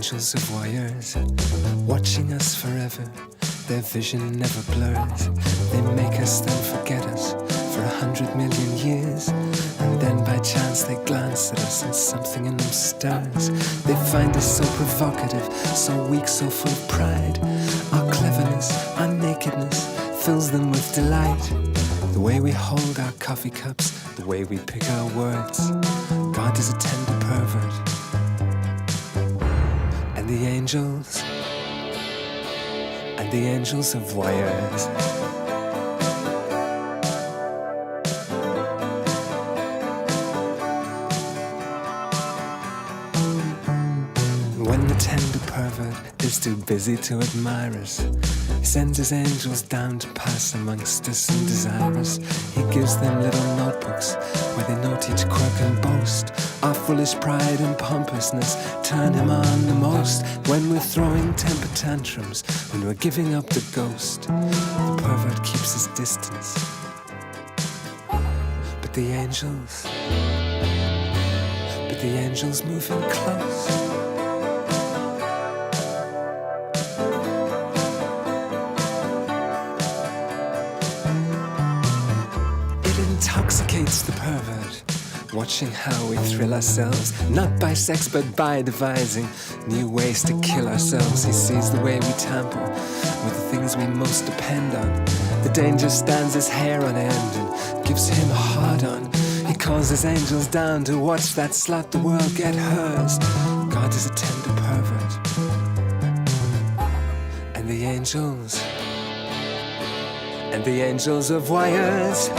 Angels are voyeurs, watching us forever. Their vision never blurs. They make us then forget us for 100 million years. And then by chance they glance at us and something in them stirs. They find us so provocative, so weak, so full of pride. Our cleverness, our nakedness fills them with delight. The way we hold our coffee cups, the way we pick our words. God is a tender pervert. And the angels are voyeurs. When the tender pervert is too busy to admire us, he sends his angels down to pass amongst us and desire us. He gives them little notebooks where they note each quirk and boast. Our foolish pride and pompousness turn him on the most. When we're throwing temper tantrums, when we're giving up the ghost, the pervert keeps his distance. But the angels move in close. Intoxicates the pervert, watching how we thrill ourselves, not by sex but by devising new ways to kill ourselves. He sees the way we tamper with the things we most depend on. The danger stands his hair on end and gives him a hard-on. He calls his angels down to watch that slut the world get hers. God is a tender pervert. And the angels are voyeurs.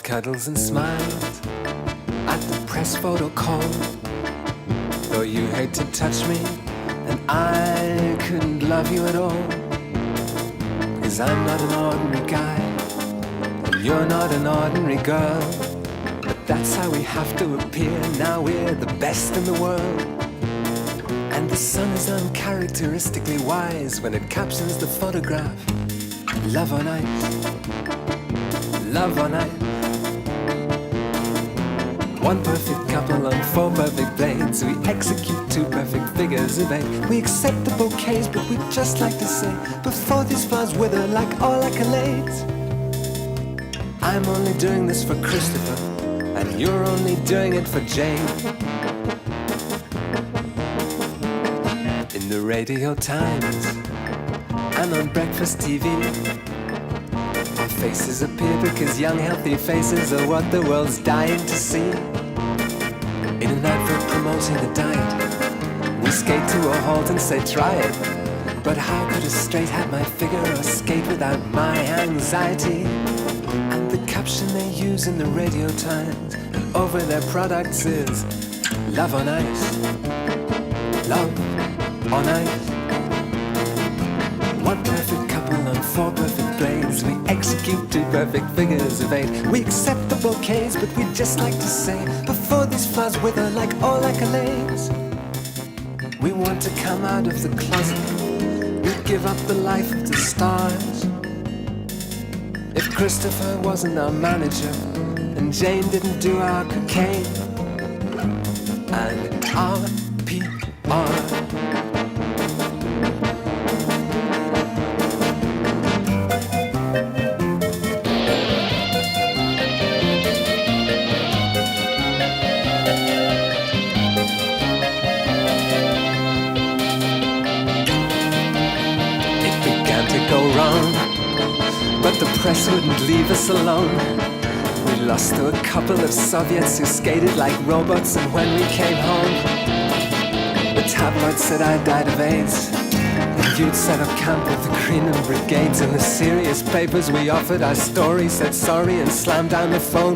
Cuddles and smiled at the press photo call. Though you hate to touch me and I couldn't love you at all, because I'm not an ordinary guy and you're not an ordinary girl. But that's how we have to appear. Now we're the best in the world. And the sun is uncharacteristically wise when it captions the photograph. Love on ice, love on ice. One perfect couple on four perfect blades. We execute two perfect figures of eight. We accept the bouquets, but we'd just like to say, before these flowers wither like all accolades, I'm only doing this for Christopher, and you're only doing it for Jane. In the Radio Times and on breakfast TV, our faces appear because young healthy faces are what the world's dying to see. In an advert promoting a diet, we skate to a halt and say try it. But how could a straight hat my figure or skate without my anxiety? And the caption they use in the Radio Times and over their products is love on ice, love on ice. One perfect couple on four perfect blades. We execute two perfect figures of eight. We accept the bouquets, but we'd just like to say, before these flowers wither like all accolades, we want to come out of the closet. We'd give up the life of the stars. If Christopher wasn't our manager and Jane didn't do our cocaine and our PR. Go wrong, but the press wouldn't leave us alone. We lost to a couple of Soviets who skated like robots, and when we came home, the tabloids said I died of AIDS. And you'd set up camp with the Greenland Brigades. In the serious papers we offered our story, said sorry and slammed down the phone.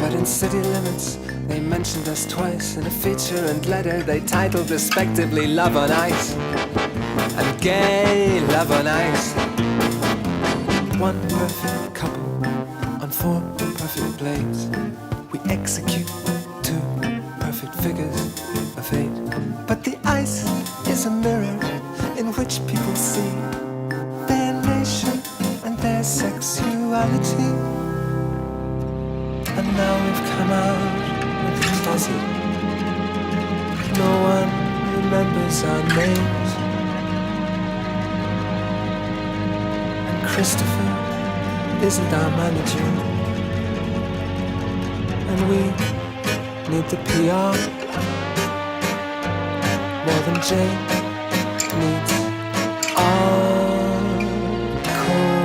But in city limits they mentioned us twice. In a feature and letter they titled respectively Love on Ice and Gay Love on Ice. One perfect couple on four perfect blades. We execute two perfect figures of eight. But the ice is a mirror in which people see their nation and their sexuality. And now we've come out of the closet. No one remembers our names. And Christopher isn't our manager. And we need the PR more than Jane needs cocaine.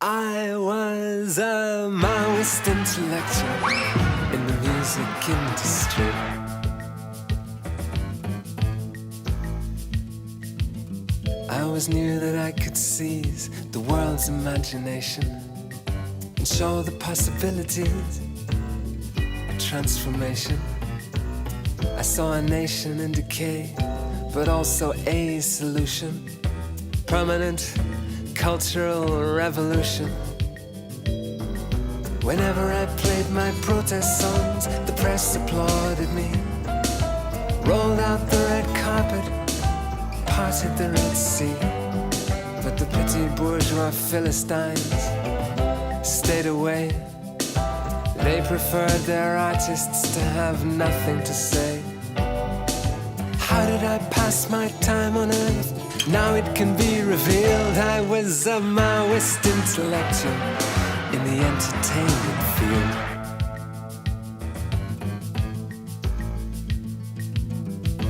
I was a Maoist Intellectual in the music industry. I always knew that I could seize the world's imagination and show the possibilities of transformation. I saw a nation in decay, but also a solution. Permanent cultural revolution. Whenever I played my protest songs, the press applauded me. Rolled out the red carpet, parted the Red Sea. But the petty bourgeois Philistines stayed away. They preferred their artists to have nothing to say. How did I pass my time on earth? Now it can be revealed I was a Maoist intellectual in the entertainment field.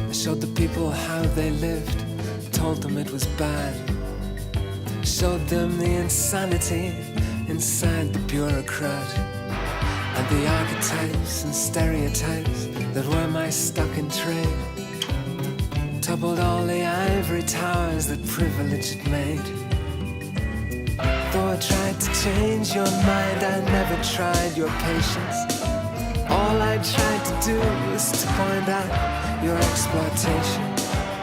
I showed the people how they lived, told them it was bad. Showed them the insanity inside the bureaucrat, and the archetypes and stereotypes that were my stock in trade. Toppled all the ivory towers that privilege had made. Though I tried to change your mind, I never tried your patience. All I tried to do was to point out your exploitation.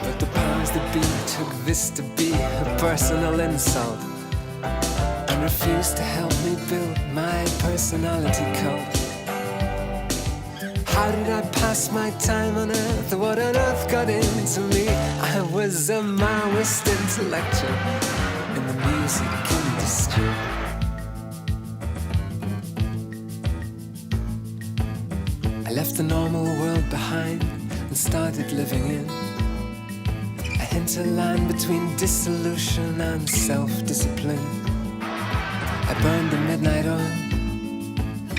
But the powers that be took this to be a personal insult and refused to help me build my personality cult. How did I pass my time on earth? What on earth got into me? I was a Maoist intellectual in the music industry. I left the normal world behind and started living in a hinterland between dissolution and self-discipline. I burned the midnight oil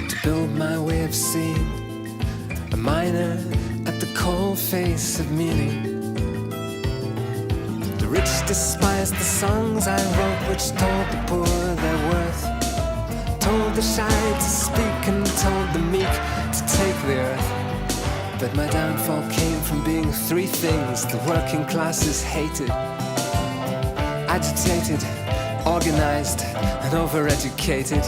to build my way of seeing, a miner at the cold face of meaning. The rich despised the songs I wrote, which told the poor their worth, told the shy to speak and told the meek to take the earth. But my downfall came from being three things the working classes hated: agitated, organized, and overeducated.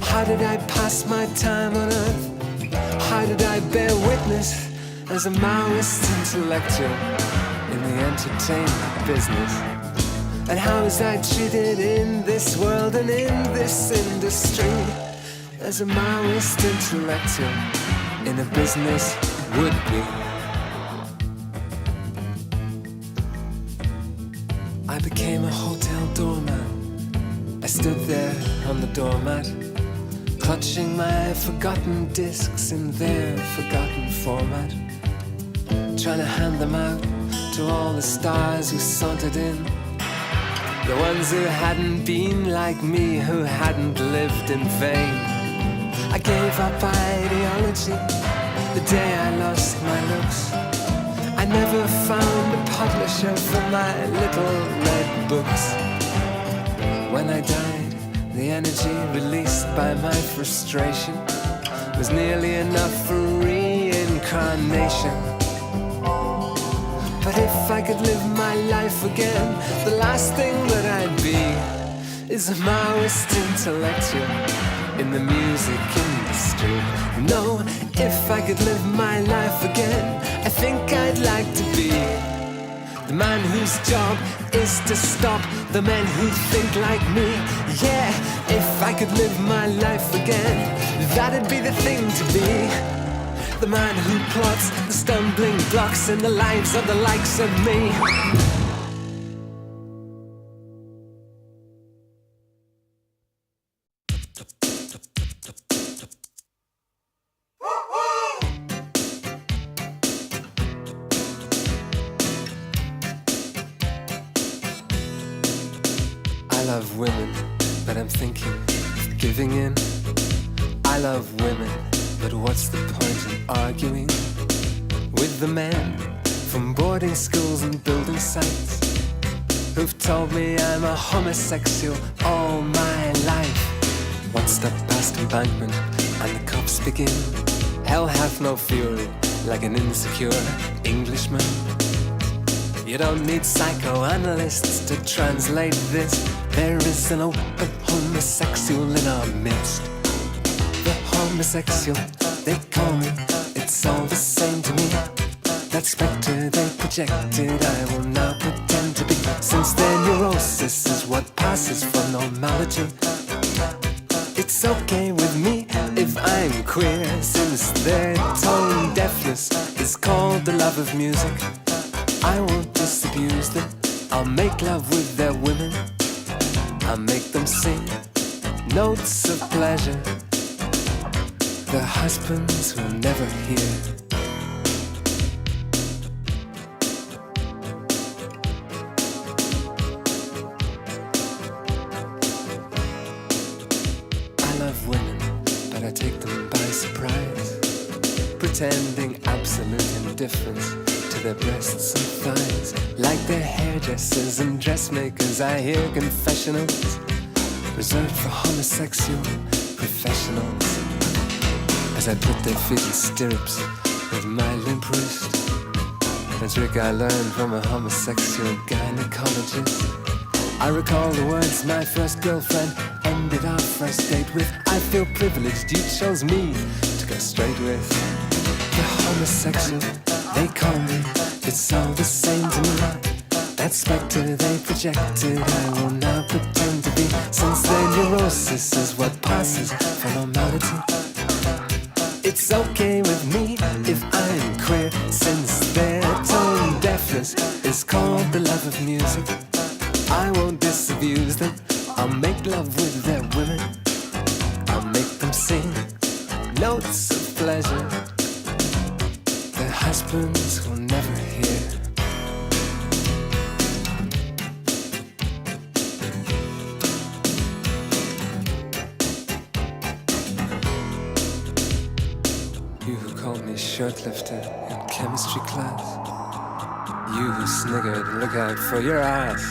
How did I pass my time on earth? How did I bear witness as a Maoist intellectual in the entertainment business? And how was I treated in this world and in this industry as a Maoist intellectual in a business would-be? I became a hotel doorman. I stood there on the doormat, clutching my forgotten discs in their forgotten format, trying to hand them out to all the stars who sauntered in, the ones who hadn't been like me, who hadn't lived in vain. I gave up ideology the day I lost my looks. I never found a publisher for my little red books. When I died, The energy released by my frustration was nearly enough for reincarnation. But if I could live my life again, the last thing that I'd be is a Maoist Intellectual in the music industry. No, if I could live my life again, I think I'd like to be the man whose job is to stop the men who think like me. Yeah, if I could live my life again, that'd be the thing to be. The man who plots the stumbling blocks in the lives of the likes of me. I love women, but I'm thinking of giving in. I love women, but what's the point in arguing with the men from boarding schools and building sites who've told me I'm a homosexual all my life? One step past embankment and the cops begin. Hell hath no fury like an insecure Englishman. You don't need psychoanalysts to translate this. There is an open homosexual in our midst. The homosexual, they call me, it's all the same to me. That spectre they projected, I will now pretend to be. Since their neurosis is what passes for normality, it's okay with me if I'm queer. Since their tone deafness is called the love of music, I won't disabuse them. I'll make love with their women. I'll make them sing notes of pleasure. The husbands will never hear. I love women, but I take them by surprise, pretending absolute indifference to their breasts and thighs. Like they're hairdressers and dressmakers, I hear confessionals reserved for homosexual professionals. As I put their feet in stirrups with my limp wrist, a trick I learned from a homosexual gynecologist. I recall the words my first girlfriend ended our first date with. I feel privileged, you chose me to go straight with. The homosexual, they call me, it's all the same to me. That spectre they projected, I will now pretend to be. Since their neurosis is what passes for normality, it's okay with me if I'm queer. Since their tone deafness is called the love of music, I won't disabuse them. I'll make love with their women. I'll make them sing notes of pleasure. Their husbands will never hear. You who called me shirtlifter in chemistry class, you who sniggered, look out for your ass.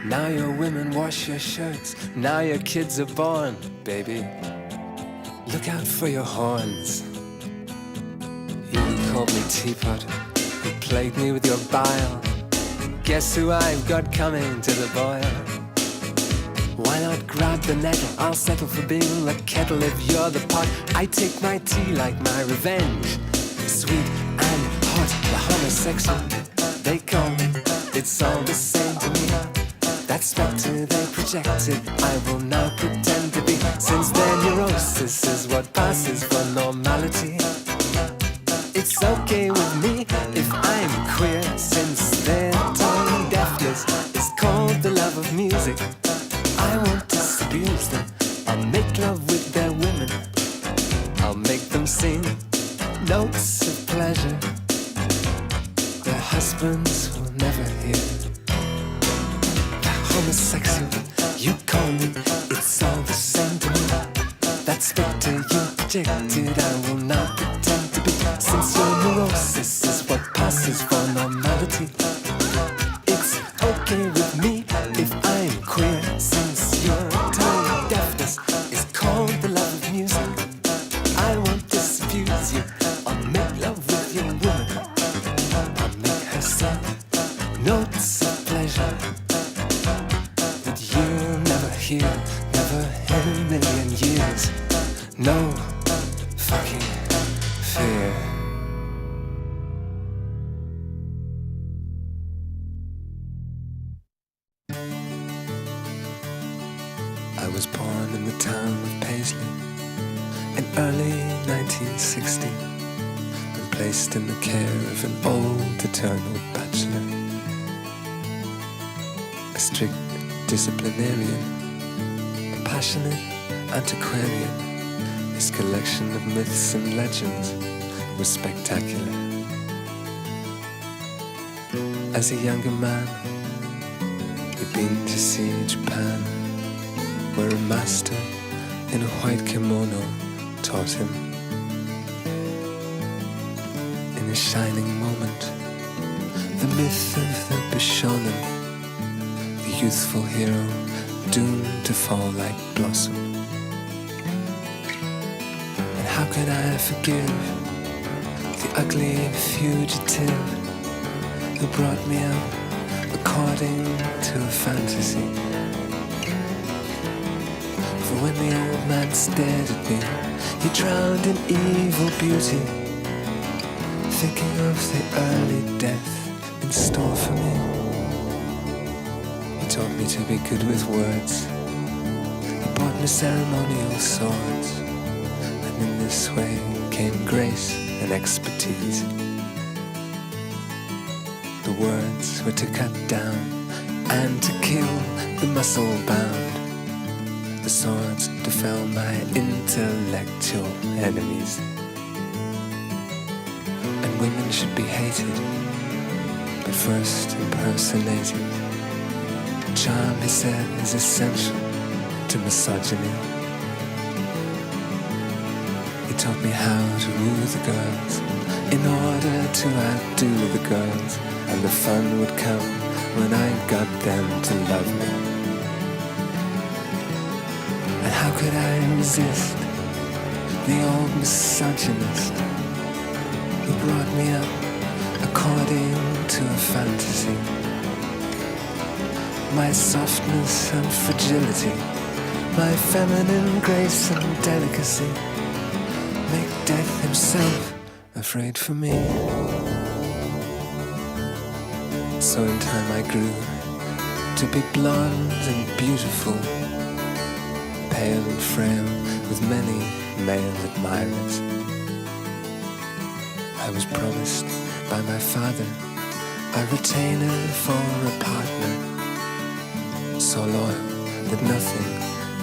Now your women wash your shirts, now your kids are born, baby. Look out for your horns. You who called me teapot, who plagued me with your bile, guess who I've got coming to the boil? Why not grab the nettle? I'll settle for being the kettle if you're the pot. I take my tea like my revenge, sweet and hot. The homosexual, they call me, it's all the same to me. That spectre they projected, I will now pretend to be. Since their neurosis is what passes for normality, it's okay with me if I'm queer. Since their tone deafness is called the love of music, I won't disabuse them. I'll make love with their women. I'll make them sing notes of pleasure. Their husbands will never hear. Homosexual, you call me, it's all the same to me. That spectre you projected, I will not pretend to be. Since your neurosis is what passes for normality, it's okay with me if I'm queer. Since you Notes of pleasure that you'll never hear, never in a million years. No fucking fear. I was born in the town of Paisley in early 1960 and placed in the care of an old eternal bachelor. A strict disciplinarian, a passionate antiquarian. His collection of myths and legends was spectacular. As a younger man, he'd been to see Japan, where a master in a white kimono taught him. In a shining moment, the myth of the Bishonen, the youthful hero doomed to fall like blossom. And how could I forgive the ugly fugitive who brought me up according to a fantasy? For when the old man stared at me, he drowned in evil beauty, thinking of the early death in store for me. He taught me to be good with words. He bought me ceremonial swords, and in this way came grace and expertise. The words were to cut down and to kill the muscle bound, the swords to fell my intellectual enemies. And women should be hated, but first impersonated. Charm, he said, is essential to misogyny. He taught me how to woo the girls in order to outdo the girls, and the fun would come when I got them to love me. And how could I resist the old misogynist who brought me up according to a fantasy? My softness and fragility, my feminine grace and delicacy, make death himself afraid for me. So in time I grew to be blonde and beautiful, pale and frail, with many male admirers. I was promised by my father a retainer for a partner, so loyal that nothing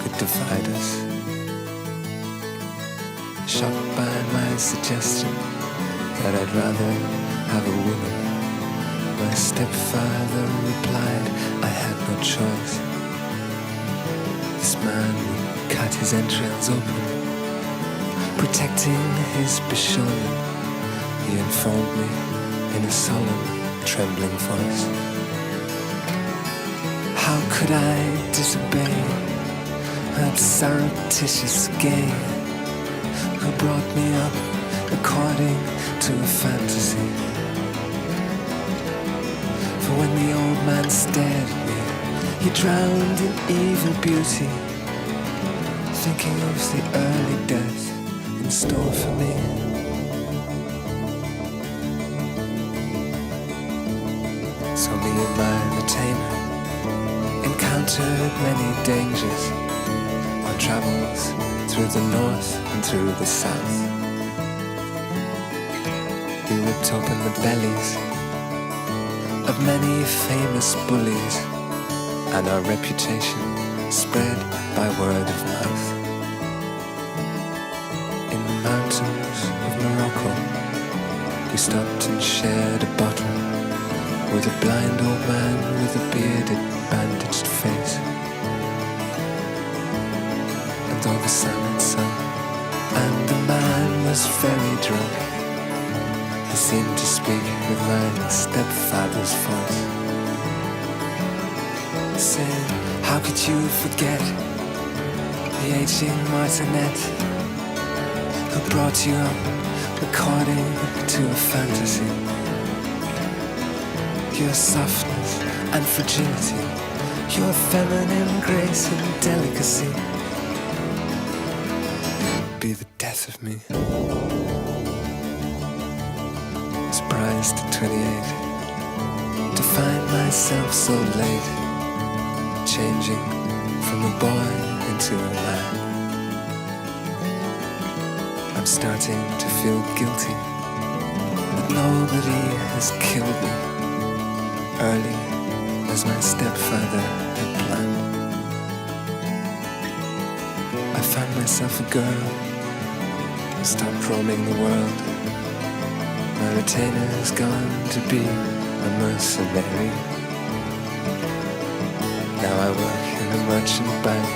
could divide us. Shocked by my suggestion that I'd rather have a woman, my stepfather replied I had no choice. This man would cut his entrails open, protecting his Bishonen, he informed me in a solemn, trembling voice. How could I disobey that surreptitious gay who brought me up according to a fantasy? For when the old man stared at me, he drowned in evil beauty, thinking of the early death in store for me. So me and my retainer encountered many dangers on travels through the north and through the south. We ripped open the bellies of many famous bullies, and our reputation spread by word of mouth. In the mountains of Morocco, we stopped and shared a bottle with a blind old man with a bearded, bandaged face. And though the sun had sunk and the man was very drunk, he seemed to speak with my stepfather's voice, saying, how could you forget the aging martinet who brought you up according to a fantasy? your softness and fragility, your feminine grace and delicacy, be the death of me. Surprised at 28 to find myself so late, changing from a boy into a man. I'm starting to feel guilty that nobody has killed me early as my stepfather had planned. I found myself a girl, stopped roaming the world. My retainer has gone to be a mercenary. Now I work in a merchant bank.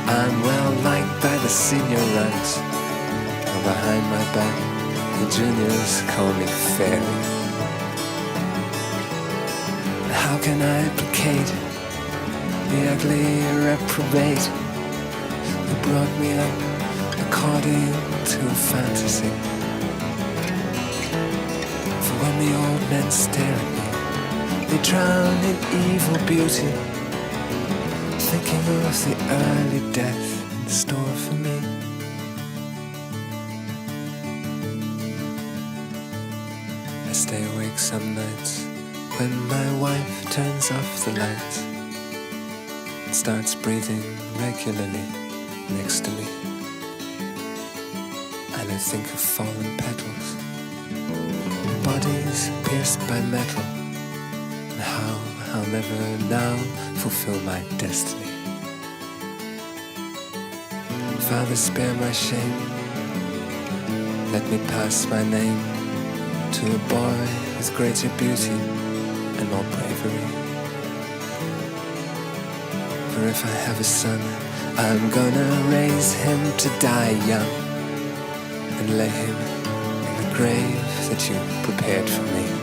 I'm well liked by the senior ranks. And behind my back, the juniors call me fairy. How can I placate the ugly reprobate who brought me up according to a fantasy? For when the old men stare at me, they drown in evil beauty, thinking of the early death in store for me. I stay awake some nights when my wife turns off the lights and starts breathing regularly next to me. And I think of fallen petals, bodies pierced by metal, and how I'll never now fulfill my destiny. Father, spare my shame. Let me pass my name to a boy with greater beauty and more bravery. For if I have a son, I'm gonna raise him to die young and lay him in the grave that you prepared for me.